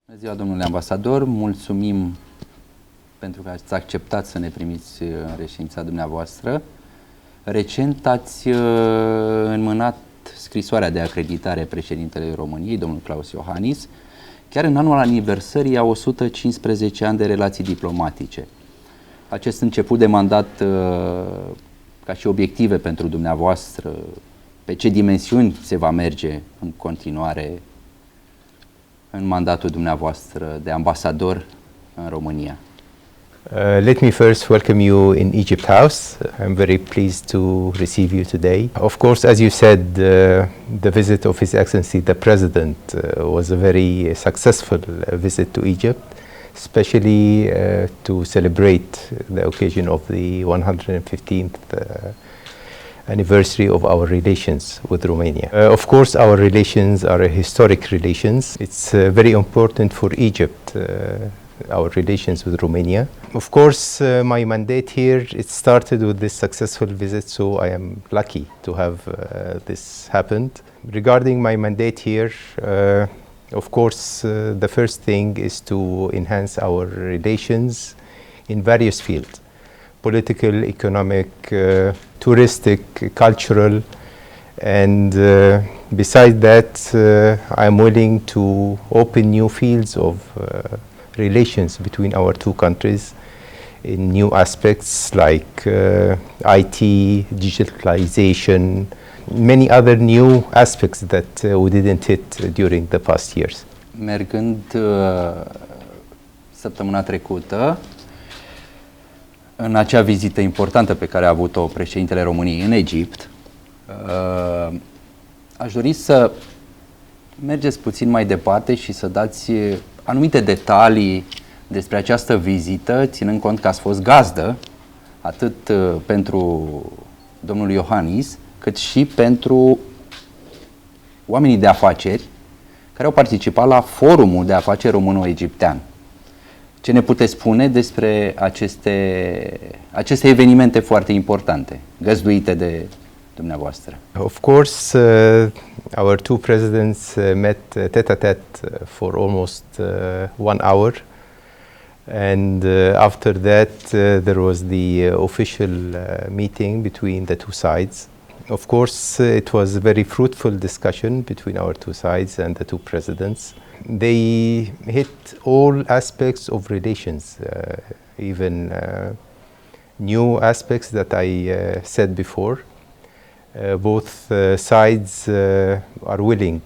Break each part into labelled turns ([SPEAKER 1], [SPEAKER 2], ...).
[SPEAKER 1] Bună ziua, domnule ambasador, mulțumim pentru că ați acceptat să ne primiți în reședința dumneavoastră. Recent ați înmânat scrisoarea de acreditare președintelui României, domnul Klaus Iohannis, chiar în anul aniversării a 115 ani de relații diplomatice. Acest început de mandat, ca și obiective pentru dumneavoastră, pe ce dimensiuni se va merge în continuare în mandatul dumneavoastră de ambasador în România?
[SPEAKER 2] Let me first welcome you in Egypt House. I'm very pleased to receive you today. Of course, as you said, the visit of His Excellency the President was a very successful visit to Egypt, especially to celebrate the occasion of the 115th anniversary of our relations with Romania. Of course, our relations are historic relations. It's very important for Egypt, our relations with Romania. Of course, my mandate here, it started with this successful visit, so I am lucky to have this happened. Regarding my mandate here, of course, the first thing is to enhance our relations in various fields: political, economic, touristic, cultural, and besides that, I'm willing to open new fields of relations between our two countries in new aspects like IT, digitalization, many other new aspects that we didn't hit during the past years.
[SPEAKER 1] Mergând săptămâna trecută în acea vizită importantă pe care a avut-o președintele României în Egipt, aș dori să mergeți puțin mai departe și să dați anumite detalii despre această vizită, ținând cont că ați fost gazdă atât pentru domnul Iohannis, cât și pentru oamenii de afaceri care au participat la forumul de afaceri româno-egiptean. Ce ne puteți spune despre aceste evenimente foarte importante, găzduite de dumneavoastră?
[SPEAKER 2] Of course, our two presidents met tete-a-tete for almost 1 hour, and after that there was the official meeting between the two sides. Of course, it was a very fruitful discussion between our two sides and the two presidents. They hit all aspects of relations, even new aspects that I said before. Both sides are willing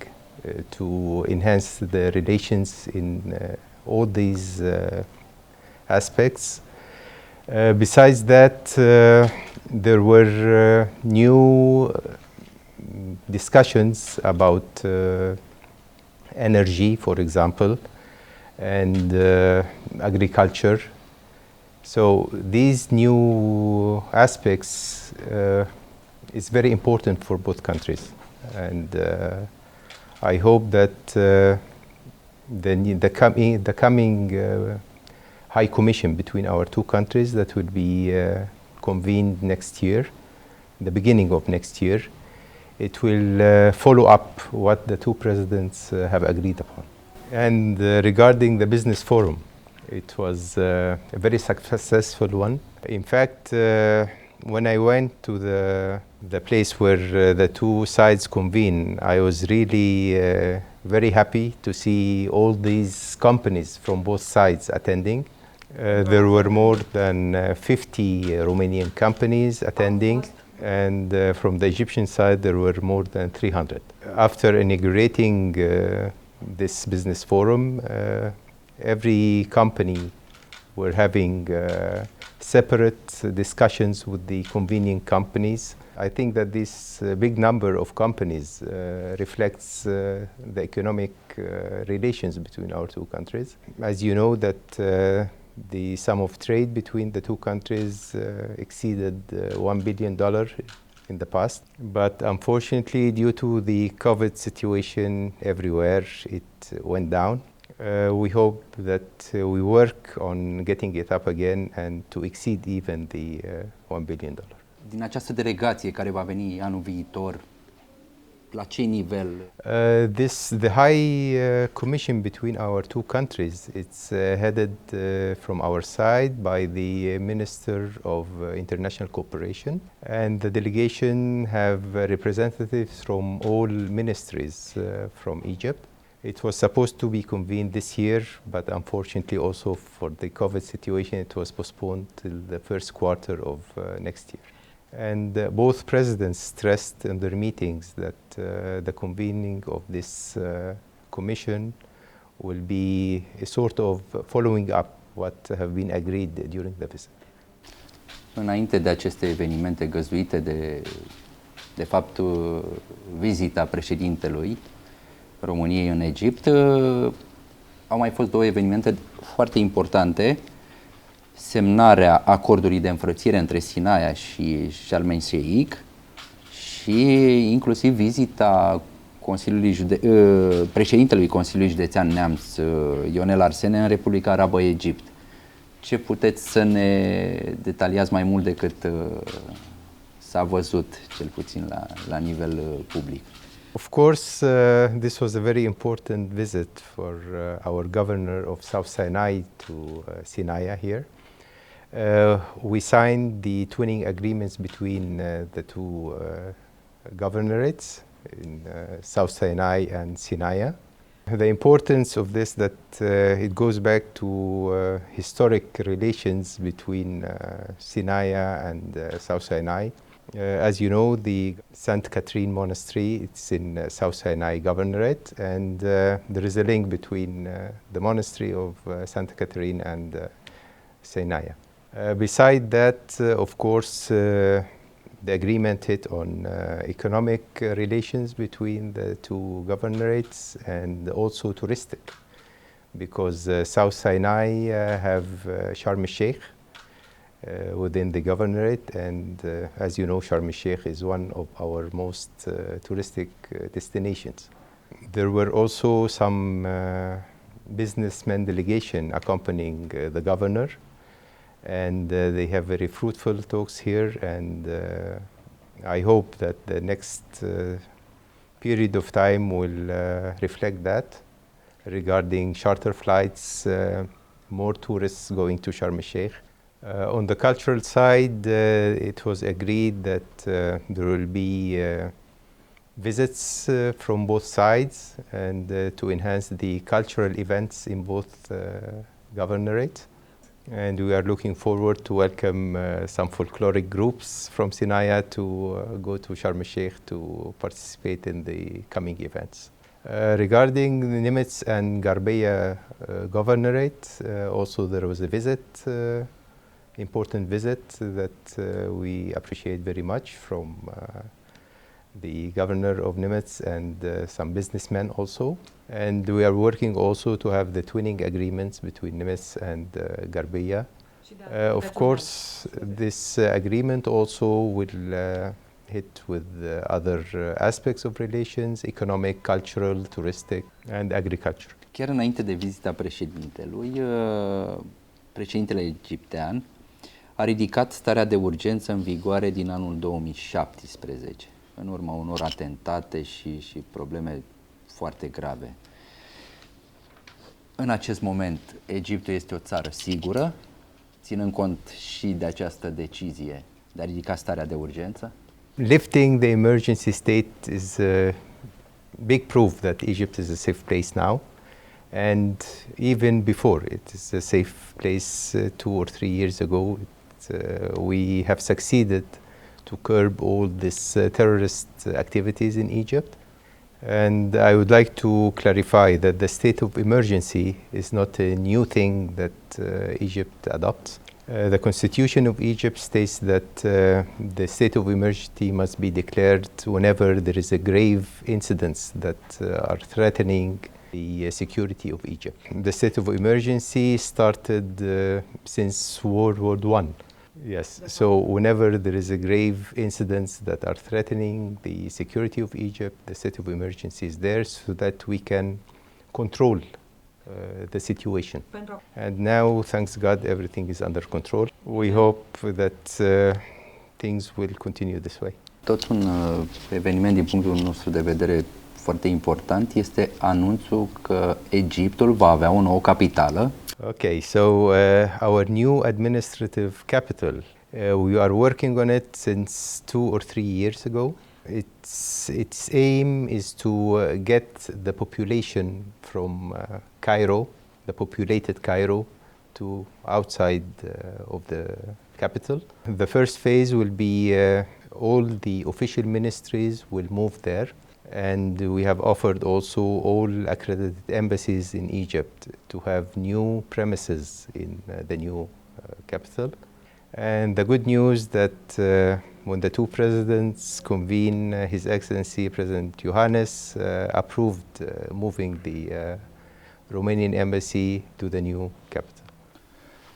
[SPEAKER 2] to enhance the relations in all these aspects. Besides that, there were new discussions about energy, for example, and agriculture. So these new aspects is very important for both countries, and I hope that the coming High Commission between our two countries that will be convened next year, the beginning of next year, it will follow up what the two presidents have agreed upon. And regarding the business forum, it was a very successful one. In fact, when I went to the place where the two sides convene, I was really very happy to see all these companies from both sides attending. There were more than 50 Romanian companies attending, and from the Egyptian side there were more than 300. After inaugurating this business forum, every company were having separate discussions with the convening companies. I think that this big number of companies reflects the economic relations between our two countries. As you know, that the sum of trade between the two countries exceeded $1 billion in the past. But unfortunately, due to the COVID situation everywhere, it went down. We hope that we work on getting it up again and to exceed even the $1 billion.
[SPEAKER 1] Din această delegație care va veni anul viitor, La ce nivel?
[SPEAKER 2] The High Commission between our two countries, it's headed from our side by the Minister of International Cooperation, and the delegation have representatives from all ministries from Egypt. It was supposed to be convened this year, but unfortunately also for the COVID situation, it was postponed till the first quarter of next year. And both presidents stressed in their meetings that the convening of this commission will be a sort of following up what have been agreed during the visit.
[SPEAKER 1] Înainte de aceste evenimente găzduite de fapt vizita președintelui României în Egipt, au mai fost două evenimente foarte importante: semnarea acordului de înfrățire între Sinaia și Sharm el-Sheikh și inclusiv vizita președintelui Consiliului Județean Neamț, Ionel Arsene, în Republica Arabă Egipt. Ce puteți să ne detaliați mai mult decât s-a văzut, cel puțin la nivel public?
[SPEAKER 2] Of course, this was a very important visit for our governor of South Sinai to Sinai here. We signed the twinning agreements between the two governorates in South Sinai and Sinai. The importance of this that it goes back to historic relations between Sinai and South Sinai. As you know, the St. Catherine Monastery, it's in South Sinai Governorate, and there is a link between the monastery of St. Catherine and Sinai. Beside that, of course, the agreement hit on economic relations between the two governorates and also touristic, because South Sinai have Sharm el-Sheikh within the governorate, and as you know, Sharm el-Sheikh is one of our most touristic destinations. There were also some businessmen delegation accompanying the governor, and they have very fruitful talks here, and I hope that the next period of time will reflect that regarding charter flights, more tourists going to Sharm el-Sheikh. On the cultural side, it was agreed that there will be visits from both sides, and to enhance the cultural events in both governorates. And we are looking forward to welcome some folkloric groups from Sinai to go to Sharm el-Sheikh to participate in the coming events. Regarding the Nimitz and Garbeya governorate, also there was a visit, important visit that we appreciate very much from the governor of Nimitz and some businessmen also. And we are working also to have the twinning agreements between Nimitz and Garbeya. Of course, this agreement also will hit with other aspects of relations, economic, cultural, touristic, and agriculture.
[SPEAKER 1] Chiar înainte de vizita președintelui, președintele egiptean a ridicat starea de urgență în vigoare din anul 2017, în urma unor atentate și probleme foarte grave. În acest moment, Egiptul este o țară sigură, ținând cont și de această decizie de a ridica starea de urgență?
[SPEAKER 2] Lifting the emergency state is a big proof that Egypt is a safe place now, and even before it is a safe place 2 or 3 years ago. We have succeeded to curb all these terrorist activities in Egypt. And I would like to clarify that the state of emergency is not a new thing that Egypt adopts. The constitution of Egypt states that the state of emergency must be declared whenever there is a grave incidents that are threatening the security of Egypt. The state of emergency started since World War I. Yes, so whenever there is a grave incidents that are threatening the security of Egypt, the state of emergency is there so that we can control the situation. And now, thanks God, everything is under control. We hope that things will continue this way.
[SPEAKER 1] Tot un eveniment din punctul nostru de vedere foarte important este anunțul că Egiptul va avea o nouă capitală.
[SPEAKER 2] Okay, so our new administrative capital, we are working on it since 2 or 3 years ago. Its aim is to get the population from Cairo, the populated Cairo, to outside of the capital. The first phase will be all the official ministries will move there, and we have offered also all accredited embassies in Egypt to have new premises in the new capital. And the good news that when the two presidents convene, His Excellency President Iohannis approved moving the Romanian embassy to the new capital.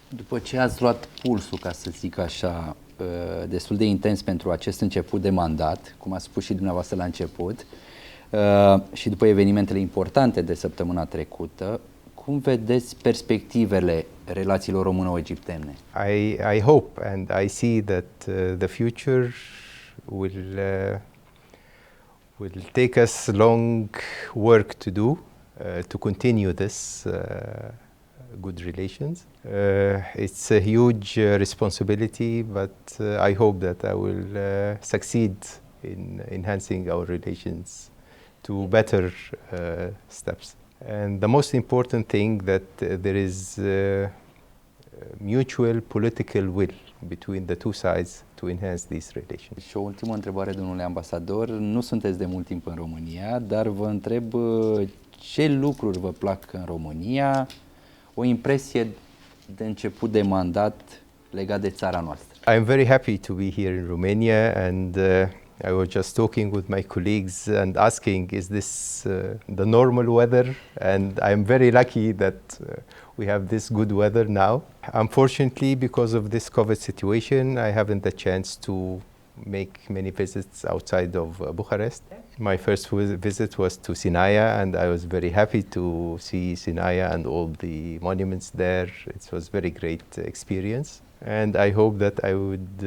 [SPEAKER 1] După ce ați luat pulsul, ca să zic așa, destul de intens pentru acest început de mandat, cum ați spus și dumneavoastră la început, și după evenimentele importante de săptămâna trecută, cum vedeți perspectivele relațiilor româno-egiptene?
[SPEAKER 2] I hope and I see that the future will take us long work to do to continue this good relations. It's a huge responsibility, but I hope that I will succeed in enhancing our relations to better steps. And the most important thing that there is mutual political will between the two sides to enhance these relations.
[SPEAKER 1] Și o ultimă întrebare, domnule ambasador. Nu sunteți de mult timp în România, dar vă întreb ce lucruri vă plac în România, o impresie de început de mandat legat de țara noastră.
[SPEAKER 2] I'm very happy to be here in Romania, and I was just talking with my colleagues and asking, is this the normal weather? And I'm very lucky that we have this good weather now. Unfortunately, because of this COVID situation, I haven't the chance to make many visits outside of Bucharest. My first visit was to Sinaia, and I was very happy to see Sinaia and all the monuments there. It was a very great experience, and I hope that I would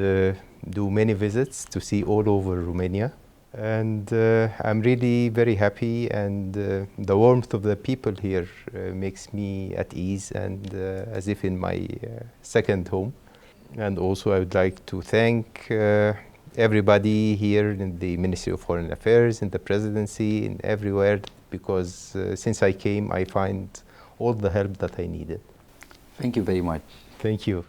[SPEAKER 2] do many visits to see all over Romania. And I'm really very happy, and the warmth of the people here makes me at ease and as if in my second home. And also I would like to thank everybody here in the Ministry of Foreign Affairs, in the Presidency, and everywhere, because since I came I find all the help that I needed.
[SPEAKER 1] Thank you very much.
[SPEAKER 2] Thank you.